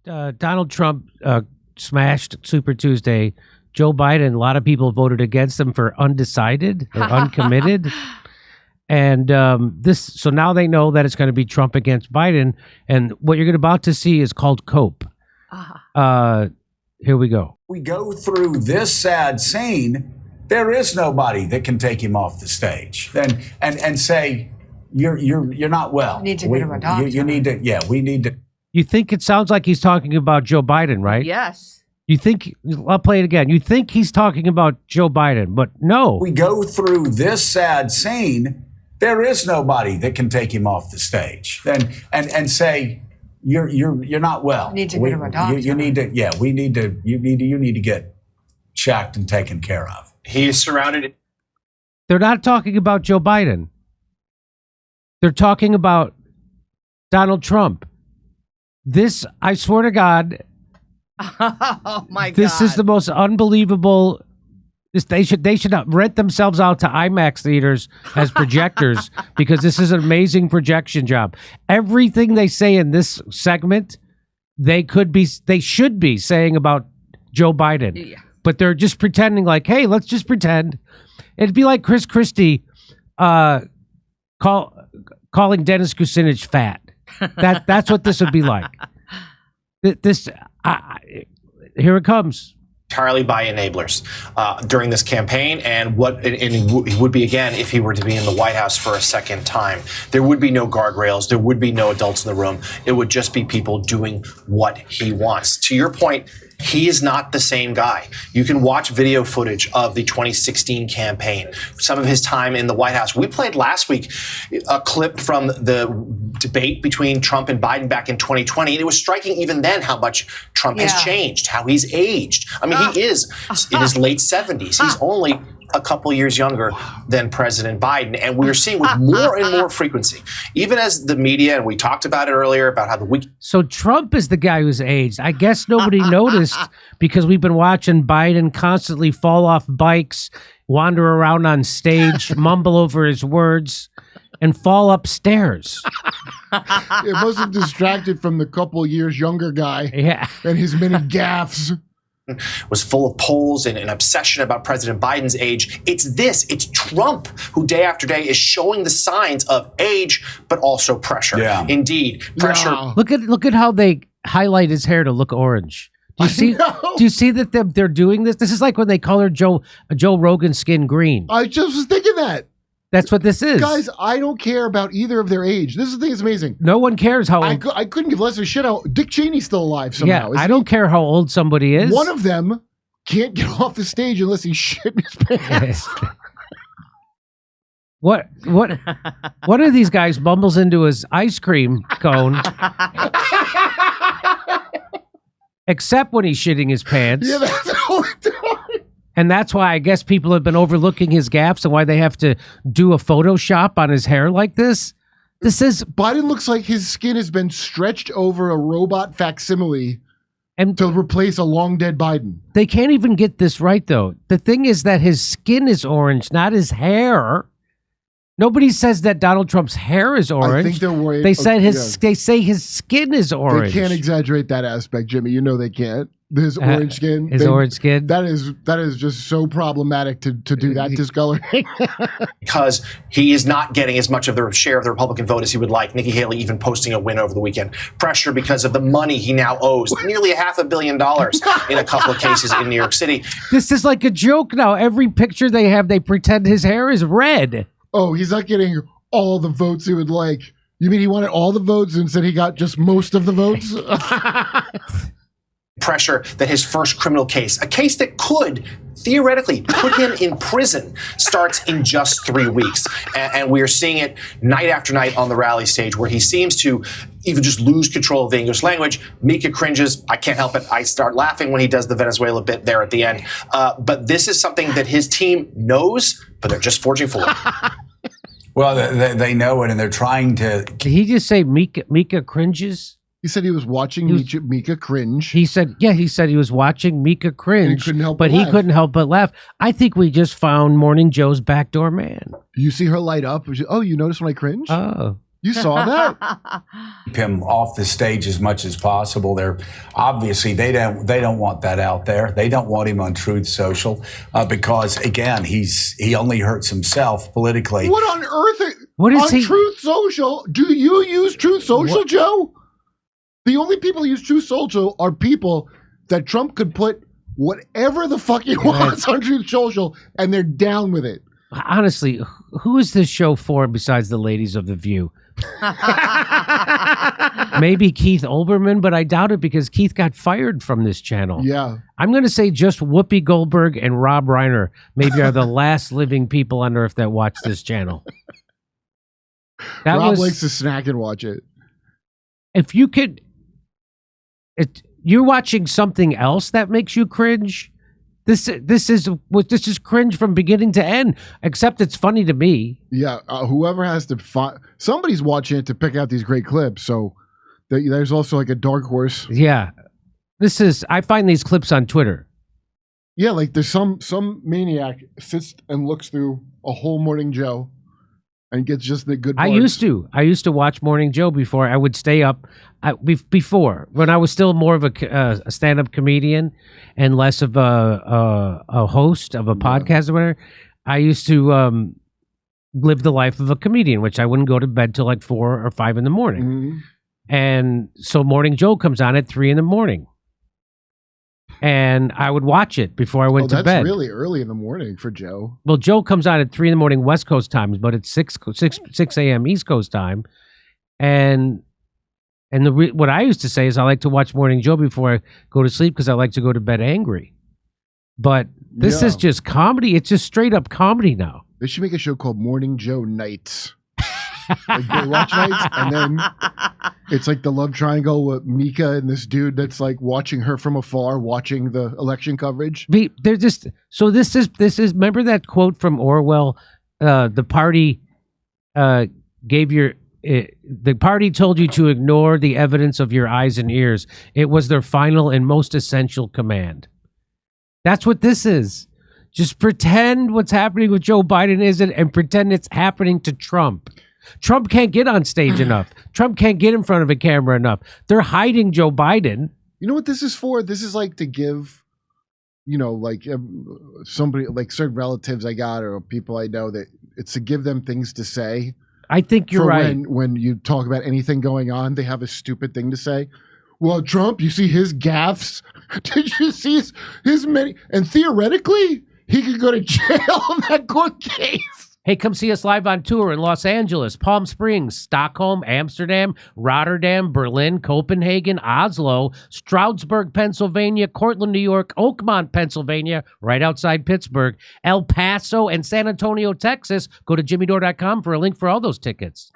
Donald Trump smashed Super Tuesday. Joe Biden, a lot of people voted against him for undecided or uncommitted. And so now they know that it's going to be Trump against Biden. And what you're about to see is called cope. Here we go. We go through this sad scene. There is nobody that can take him off the stage and say, you're not well. You need to go to a doctor. You need to, we need to. You think it sounds like he's talking about Joe Biden, right? Yes. You think, I'll play it again. You think he's talking about Joe Biden, but no. We go through this sad scene. There is nobody that can take him off the stage and say, you're not well. You need to go to a doctor. You need to, you need to get checked and taken care of. He is surrounded. They're not talking about Joe Biden. They're talking about Donald Trump. This, I swear to God, oh my God. This is the most unbelievable. They should rent themselves out to IMAX theaters as projectors because this is an amazing projection job. Everything they say in this segment, they should be saying about Joe Biden, but they're just pretending like, hey, let's just pretend. It'd be like Chris Christie calling Dennis Kucinich fat. That's what this would be like. Here it comes. Entirely by enablers during this campaign, and he would be again if he were to be in the White House for a second time. There would be no guardrails. There would be no adults in the room. It would just be people doing what he wants. To your point, he is not the same guy. You can watch video footage of the 2016 campaign, some of his time in the White House. We played last week a clip from the debate between Trump and Biden back in 2020, and it was striking even then how much Trump has changed, how he's aged. I mean, he is in his late 70s. He's only a couple years younger than President Biden, and we're seeing with more and more frequency, even as the media, and we talked about it earlier about how the week. So Trump is the guy who's aged. I guess nobody noticed because we've been watching Biden constantly fall off bikes, wander around on stage, mumble over his words, and fall upstairs. It must have distracted from the couple years younger guy and his many gaffes. Was full of polls and an obsession about President Biden's age. It's Trump who day after day is showing the signs of age, but also pressure. Yeah. Indeed, pressure. Yeah. Look at how they highlight his hair to look orange. Do you see that they're doing this? This is like when they color Joe Rogan's skin green. I just was thinking that. That's what this is. Guys, I don't care about either of their age. This is the thing that's amazing. No one cares how old. I couldn't give less of a shit how Dick Cheney's still alive somehow. Yeah, I don't care how old somebody is. One of them can't get off the stage unless he shit in his pants. What one of these guys bumbles into his ice cream cone. Except when he's shitting his pants. Yeah, that's the only time. And that's why I guess people have been overlooking his gaps and why they have to do a Photoshop on his hair like this. Biden looks like his skin has been stretched over a robot facsimile and to replace a long dead Biden. They can't even get this right though. The thing is that his skin is orange, not his hair. Nobody says that Donald Trump's hair is orange. I think they're worried. They said They say his skin is orange. They can't exaggerate that aspect, Jimmy. You know they can't. His orange skin. Orange skin. That is just so problematic to do that discoloring. Because he is not getting as much of the share of the Republican vote as he would like. Nikki Haley even posting a win over the weekend. Pressure because of the money he now owes. Nearly $500 million in a couple of cases in New York City. This is like a joke now. Every picture they have, they pretend his hair is red. Oh, he's not getting all the votes he would like. You mean he wanted all the votes and said he got just most of the votes? Pressure that his first criminal case, a case that could theoretically put him in prison, starts in just 3 weeks. And we are seeing it night after night on the rally stage where he seems to even just lose control of the English language. Mika cringes. I can't help it. I start laughing when he does the Venezuela bit there at the end. But this is something that his team knows, but they're just forging forward. Well, they know it, and they're trying to. Did he just say Mika cringes? He said he was watching Mika cringe. He said he was watching Mika cringe, he couldn't help but laugh. I think we just found Morning Joe's backdoor man. You see her light up. Oh, you notice when I cringe? Oh. You saw that? Keep him off the stage as much as possible. They're obviously they don't want that out there. They don't want him on Truth Social because again he only hurts himself politically. What on earth? What is on Truth Social? Do you use Truth Social, Joe? The only people who use Truth Social are people that Trump could put whatever the fuck he wants on Truth Social, and they're down with it. Honestly, who is this show for besides the ladies of The View? Maybe Keith Olbermann, but I doubt it because Keith got fired from this channel. Yeah. I'm going to say just Whoopi Goldberg and Rob Reiner maybe are the last living people on earth that watch this channel. Rob likes to snack and watch it. If you could... you're watching something else that makes you cringe. This is cringe from beginning to end. Except it's funny to me. Yeah, whoever has to somebody's watching it to pick out these great clips. So there's also like a dark horse. Yeah, I find these clips on Twitter. Yeah, like there's some maniac sits and looks through a whole Morning Joe and gets just the good parts. I used to watch Morning Joe before. I would stay up before when I was still more of a stand-up comedian and less of a host of a podcast or whatever. I used to live the life of a comedian, which I wouldn't go to bed till like 4 or 5 in the morning. Mm-hmm. And so Morning Joe comes on at 3 in the morning. And I would watch it before I went to bed. That's really early in the morning for Joe. Well, Joe comes on at 3 in the morning West Coast times, but it's 6 a.m. East Coast time. And what I used to say is I like to watch Morning Joe before I go to sleep because I like to go to bed angry. But this is just comedy. It's just straight up comedy now. They should make a show called Morning Joe Nights. Like Baywatch Nights, and then it's like the love triangle with Mika and this dude that's like watching her from afar, watching the election coverage. They're just so this is remember that quote from Orwell? The party the party told you to ignore the evidence of your eyes and ears. It was their final and most essential command. That's what this is. Just pretend what's happening with Joe Biden isn't, and pretend it's happening to Trump. Trump can't get on stage enough. Trump can't get in front of a camera enough. They're hiding Joe Biden. You know what this is for? This is like to give, like somebody, like certain relatives I got or people I know, that it's to give them things to say. I think you're right. When you talk about anything going on, they have a stupid thing to say. Well, Trump, you see his gaffes? Did you see his many? And theoretically, he could go to jail on that court case. Hey, come see us live on tour in Los Angeles, Palm Springs, Stockholm, Amsterdam, Rotterdam, Berlin, Copenhagen, Oslo, Stroudsburg, Pennsylvania, Cortland, New York, Oakmont, Pennsylvania, right outside Pittsburgh, El Paso, and San Antonio, Texas. Go to jimmydore.com for a link for all those tickets.